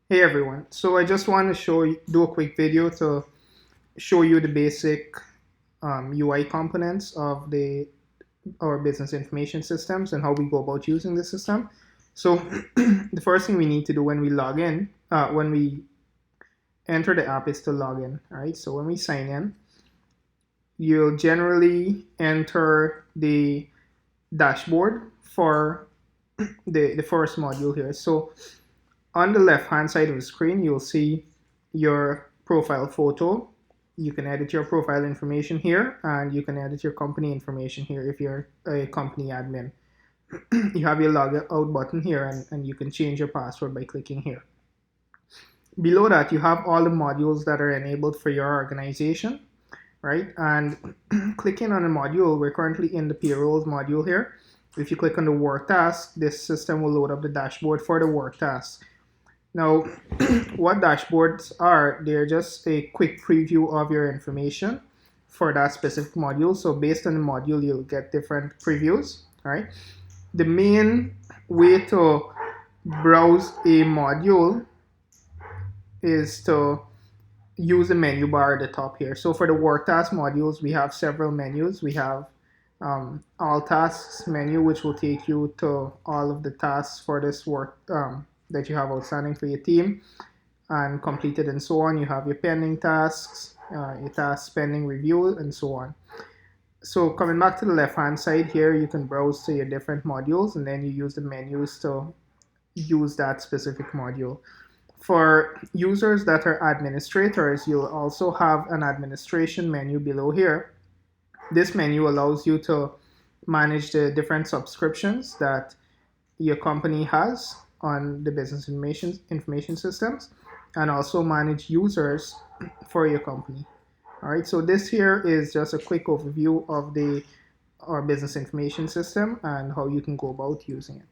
Hey everyone, so I just want to do a quick video to show you the basic UI components of our business information systems and how we go about using the system. So the first thing we need to do when we log in, when we enter the app is to log in, all right? So when we sign in, you'll generally enter the dashboard for the first module here. So on the left hand side of the screen, you'll see your profile photo. You can edit your profile information here, and you can edit your company information here if you're a company admin. You have your log out button here, and you can change your password by clicking here. Below that, you have all the modules that are enabled for your organization, right? And clicking on a module, we're currently in the payrolls module here. If you click on the work task, this system will load up the dashboard for the work task. Now, what dashboards are, they're just a quick preview of your information for that specific module. So based on the module, you'll get different previews, right? The main way to browse a module is to use the menu bar at the top here. So for the work task modules, we have several menus. We have all tasks menu, which will take you to all of the tasks for this work that you have outstanding for your team and completed and so on. You have your pending tasks, your tasks pending review, and so on. So coming back to the left hand side here, you can browse to your different modules, and then you use the menus to use that specific module. For users that are administrators, you'll also have an administration menu below here. This menu allows you to manage the different subscriptions that your company has on the business information systems, and also manage users for your company. All right, so this here is just a quick overview of our business information system and how you can go about using it.